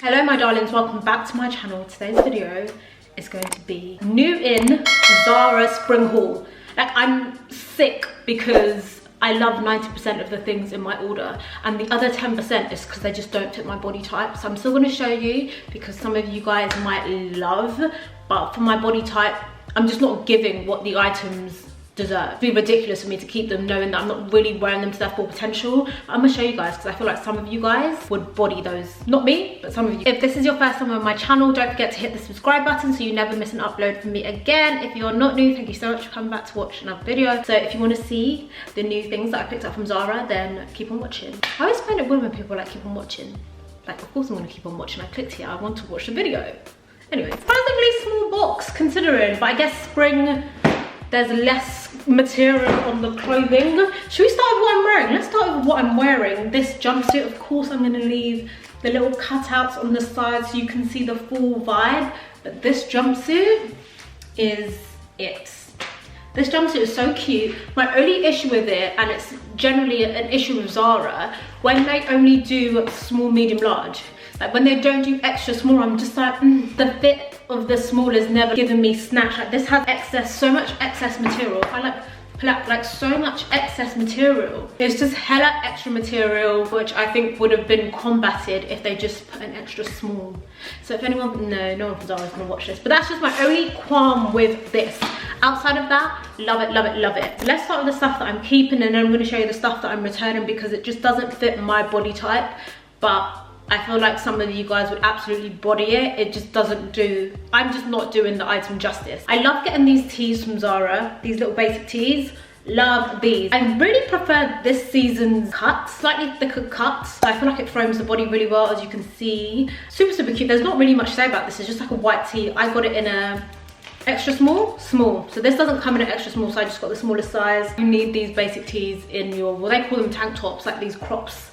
Hello my darlings, welcome back to my channel. Today's video is going to be new in Zara spring haul. Like, I'm sick because I love 90% of the things in my order and the other 10% is because they just don't fit my body type. So I'm still going to show you because some of you guys might love, but for my body type I'm just not giving what the items deserve. It'd be ridiculous for me to keep them knowing that I'm not really wearing them to their full potential. I'm gonna show you guys because I feel like some of you guys would body those. Not me, but some of you. If this is your first time on my channel, don't forget to hit the subscribe button so you never miss an upload from me again. If you're not new, thank you so much for coming back to watch another video. So if you want to see the new things that I picked up from Zara, then keep on watching. I always find it weird when people like keep on watching. Like, of course I'm gonna keep on watching. I clicked here, I want to watch the video. Anyway, surprisingly small box considering, but I guess spring, there's less material on the clothing. Should we start with what I'm wearing? Let's start with what I'm wearing. This jumpsuit, of course I'm gonna leave the little cutouts on the side so you can see the full vibe, but this jumpsuit is it. This jumpsuit is so cute. My only issue with it, and it's generally an issue with Zara, when they only do small, medium, large. Like when they don't do extra small, I'm just like, the fit of the small is never giving me snatch. Like this has excess, so much excess material. I like so much excess material. It's just hella extra material, which I think would have been combated if they just put an extra small. So if anyone, no one from Zara is gonna watch this, but that's just my only qualm with this. Outside of that, love it, love it, love it. Let's start with the stuff that I'm keeping and then I'm gonna show you the stuff that I'm returning because it just doesn't fit my body type, but I feel like some of you guys would absolutely body it. It just doesn't do, I'm just not doing the item justice. I love getting these tees from Zara, these little basic tees. Love these. I really prefer this season's cuts, slightly thicker cuts. I feel like it frames the body really well, as you can see. Super, super cute. There's not really much to say about this. It's just like a white tee. I got it in a extra small. So this doesn't come in an extra small, so I just got the smallest size. You need these basic tees in your, well, they call them tank tops, like these crops.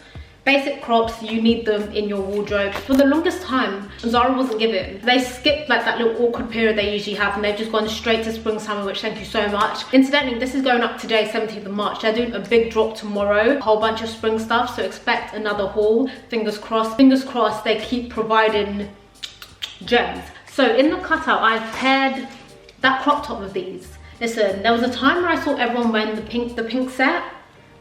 Basic crops, you need them in your wardrobe. For the longest time, Zara wasn't giving. They skipped like that little awkward period they usually have and they've just gone straight to spring summer, which thank you so much. Incidentally, this is going up today, 17th of March. They're doing a big drop tomorrow, a whole bunch of spring stuff, so expect another haul. Fingers crossed. Fingers crossed they keep providing gems. So in the cutout, I've paired that crop top with these. Listen, there was a time where I saw everyone wearing the pink set.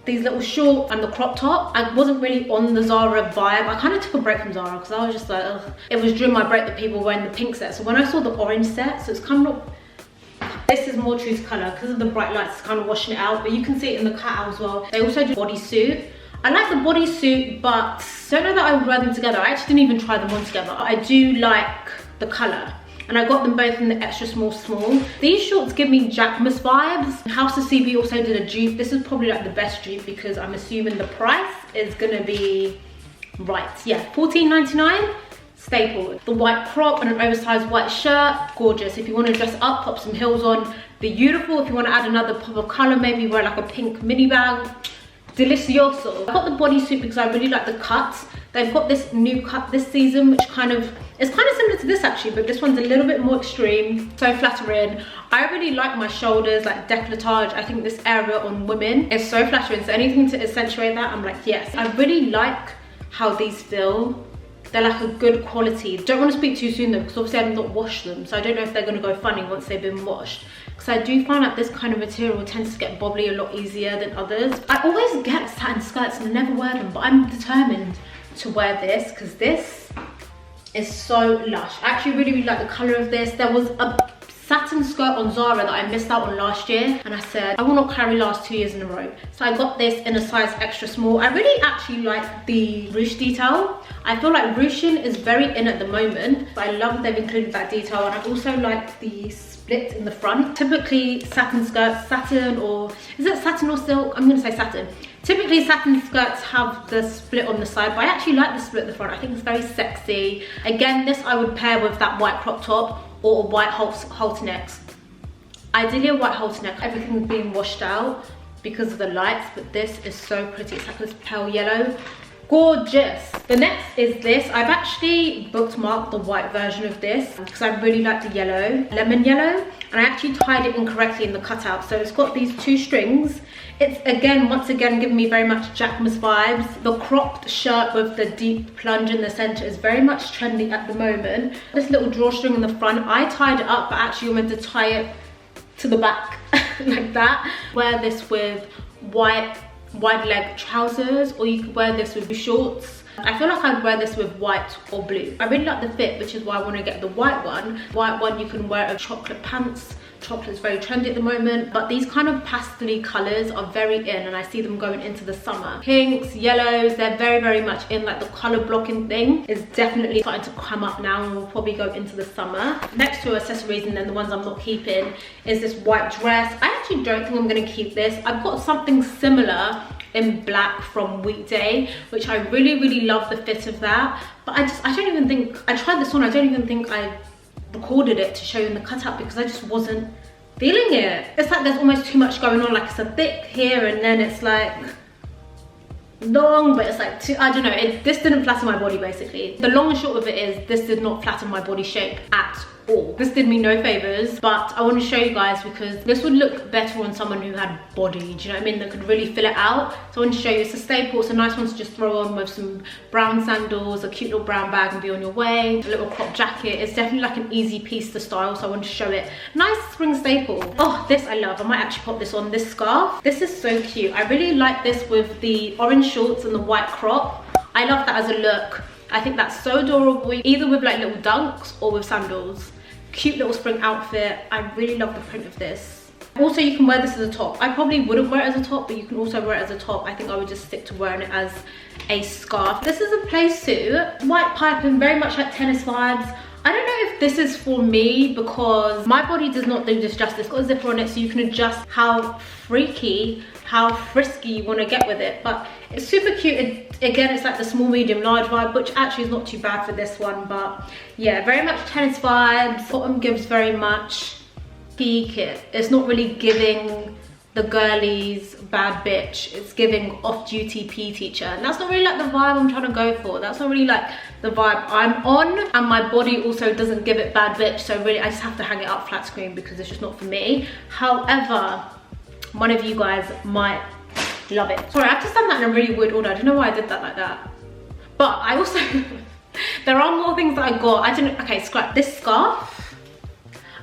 These little short and the crop top. I wasn't really on the Zara vibe. I kind of took a break from Zara because I was just like, ugh. It was during my break that people were wearing the pink set. So when I saw the orange set, so it's kind of, this is more true to colour because of the bright lights, it's kind of washing it out, but you can see it in the cutout as well. They also do bodysuit. I like the bodysuit, but don't know that I would wear them together. I actually didn't even try them on together. I do like the colour. And I got them both in the extra small. These shorts give me Jacquemus vibes. House of CB also did a dupe. This is probably like the best dupe because I'm assuming the price is gonna be right. Yeah, $14.99, staple. The white crop and an oversized white shirt, gorgeous. If you want to dress up, pop some heels on, beautiful. If you want to add another pop of color, maybe wear like a pink mini bag, delicioso. I got the bodysuit because I really like the cuts. They've got this new cut this season, which it's kind of similar to this actually, but this one's a little bit more extreme. So flattering. I really like my shoulders, like décolletage. I think this area on women is so flattering. So anything to accentuate that, I'm like, yes. I really like how these feel. They're like a good quality. Don't want to speak too soon though, because obviously I've not washed them. So I don't know if they're gonna go funny once they've been washed. Because I do find that this kind of material tends to get bobbly a lot easier than others. I always get satin skirts and I never wear them, but I'm determined to wear this because this is so lush. I actually really like the color of this. There was a satin skirt on Zara that I missed out on last year and I said I will not carry last 2 years in a row, so I got this in a size extra small. I really actually like the ruche detail. I feel like ruching is very in at the moment, but I love that they've included that detail, and I also like the split in the front. Typically satin skirts, satin, or is it satin or silk? I'm gonna say satin. Typically satin skirts have the split on the side, but I actually like the split at the front. I think it's very sexy. Again, this I would pair with that white crop top or a white halter necks. Ideally a white halter neck. Everything's being washed out because of the lights, but this is so pretty. It's like this pale yellow. gorgeous. The next is this. I've actually bookmarked the white version of this because I really like the yellow, lemon yellow, and I actually tied it incorrectly in the cutout. So it's got these 2 strings. It's once again giving me very much Jackmas vibes. The cropped shirt with the deep plunge in the center is very much trendy at the moment. This little drawstring in the front, I tied it up, but actually you're meant to tie it to the back like that. Wear this with white wide leg trousers, or you could wear this with shorts. I feel like I'd wear this with white or blue. I really like the fit, which is why I want to get the white one. White one you can wear with chocolate pants. Chocolate's very trendy at the moment, but these kind of pastel-y colors are very in, and I see them going into the summer. Pinks, yellows, they're very much in. Like the color blocking thing is definitely starting to come up now, and will probably go into the summer. Next to accessories, and then the ones I'm not keeping, is this white dress. I actually don't think I'm going to keep this. I've got something similar in black from Weekday, which I really love the fit of that, but I don't even think I tried this on. I don't even think I recorded it to show you in the cutout because I just wasn't feeling it. It's like there's almost too much going on. Like it's a thick here, and then it's like long, but it's like too, I don't know, this didn't flatter my body basically. The long and short of it is this did not flatter my body shape at all. This did me no favors, but I want to show you guys because this would look better on someone who had body, do you know what I mean, that could really fill it out. So I want to show you. It's a staple. It's a nice one to just throw on with some brown sandals, a cute little brown bag, and be on your way. A little crop jacket. It's definitely like an easy piece to style, so I want to show it. Nice spring staple. Oh, this I love. I might actually pop this on. This scarf, this is so cute. I really like this with the orange shorts and the white crop. I love that as a look. I think that's so adorable, either with like little dunks or with sandals. Cute little spring outfit. I really love the print of this. Also, you can wear this as a top. I probably wouldn't wear it as a top, but you can also wear it as a top. I think I would just stick to wearing it as a scarf. This is a play suit, white piping, very much like tennis vibes. I don't know if this is for me because my body does not do this justice. It's got a zipper on it, so you can adjust how freaky, how frisky you want to get with it. But it's super cute. Again, it's like the small, medium, large vibe, which actually is not too bad for this one. But yeah, very much tennis vibes. Bottom gives very much PE kit. It's not really giving the girlies bad bitch. It's giving off-duty PE teacher, and that's not really like the vibe I'm trying to go for. That's not really like the vibe I'm on, and my body also doesn't give it bad bitch, so really I just have to hang it up flat screen because it's just not for me. However, one of you guys might love it. Sorry, I've just done that in a really weird order. I don't know why I did that like that, but I also there are more things that I got. I don't. Okay, scrap this scarf.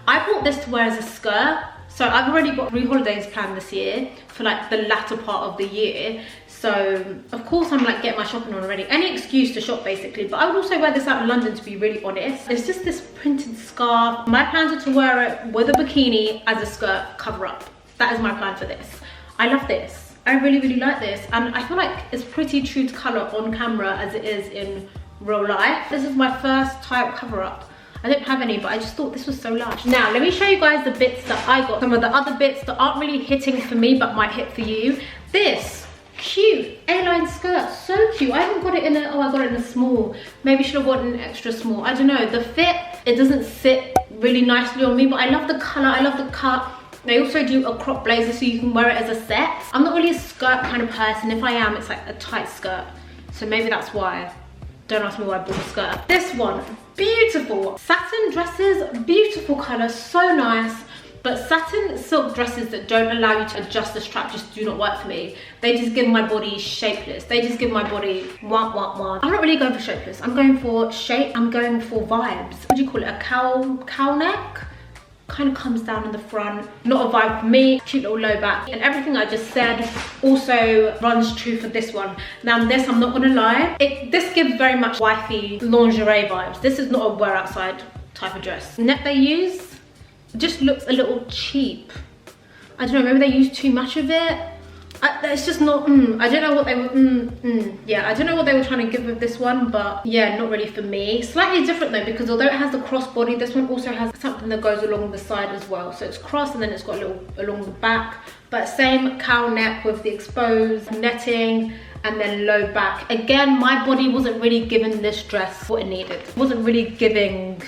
I bought this to wear as a skirt. So I've already got 3 holidays planned this year for like the latter part of the year. So of course I'm like getting my shopping on already. Any excuse to shop basically. But I would also wear this out in London, to be really honest. It's just this printed scarf. My plans are to wear it with a bikini as a skirt cover up. That is my plan for this. I love this. I really like this. And I feel like it's pretty true to colour on camera as it is in real life. This is my first type cover up. I don't have any, but I just thought this was so large. Now, let me show you guys the bits that I got. Some of the other bits that aren't really hitting for me, but might hit for you. This cute A-line skirt, so cute. I haven't got it in a, oh, I got it in a small. Maybe should have gotten an extra small. I don't know, the fit, it doesn't sit really nicely on me, but I love the color, I love the cut. They also do a crop blazer, so you can wear it as a set. I'm not really a skirt kind of person. If I am, it's like a tight skirt. So maybe that's why. Don't ask me why I bought a skirt. This one, beautiful. Satin dresses, beautiful color, so nice. But satin silk dresses that don't allow you to adjust the strap just do not work for me. They just give my body shapeless. They just give my body wah. I'm not really going for shapeless. I'm going for shape. I'm going for vibes. What do you call it? A cowl neck? Kind of comes down in the front. Not a vibe for me. Cute little low back. And everything I just said also runs true for this one. Now this, I'm not gonna lie, this gives very much wifey lingerie vibes. This is not a wear outside type of dress. The net they use just looks a little cheap. I don't know, maybe they use too much of it. It's just not, I don't know what they were, yeah, I don't know what they were trying to give with this one, but yeah, not really for me. Slightly different though, because although it has the crossbody, this one also has something that goes along the side as well. So it's crossed and then it's got a little along the back, but same cowl neck with the exposed netting and then low back. Again, my body wasn't really giving this dress what it needed. It wasn't really giving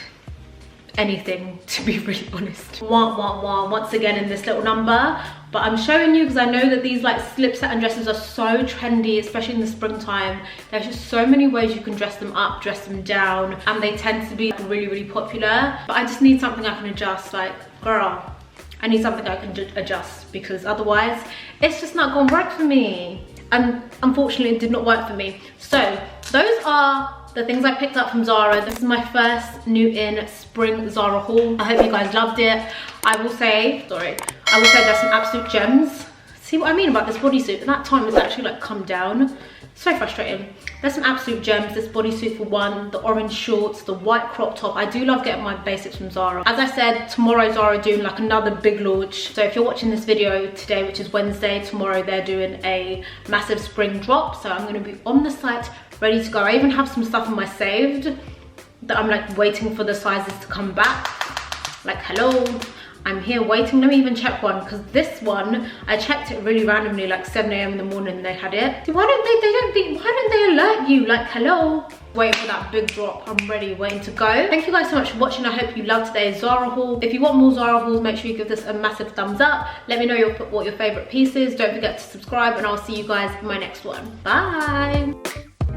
anything, to be really honest. Once again in this little number, but I'm showing you because I know that these like slip satin dresses are so trendy, especially in the springtime. There's just so many ways you can dress them up, dress them down, and they tend to be really popular. But I just need something I can adjust. Like, girl, I need something I can adjust, because otherwise it's just not gonna work for me. And unfortunately it did not work for me. So those are the things I picked up from Zara. This is my first new in spring Zara haul. I hope you guys loved it. I will say there's some absolute gems. See what I mean about this bodysuit? At that time it's actually like come down. So frustrating. There's some absolute gems. This bodysuit for one, the orange shorts, the white crop top. I do love getting my basics from Zara. As I said, tomorrow Zara are doing like another big launch. So if you're watching this video today, which is Wednesday, tomorrow they're doing a massive spring drop. So I'm going to be on the site ready to go. I even have some stuff on my saved that I'm like waiting for the sizes to come back. Like, hello, I'm here waiting. Let me even check one, because this one I checked it really randomly, like 7 AM in the morning they had it. Why don't they alert you? Like, hello, waiting for that big drop. I'm ready, waiting to go. Thank you guys so much for watching. I hope you loved today's Zara haul. If you want more Zara hauls, make sure you give this a massive thumbs up. Let me know what your favorite piece is. Don't forget to subscribe, and I'll see you guys in my next one. Bye.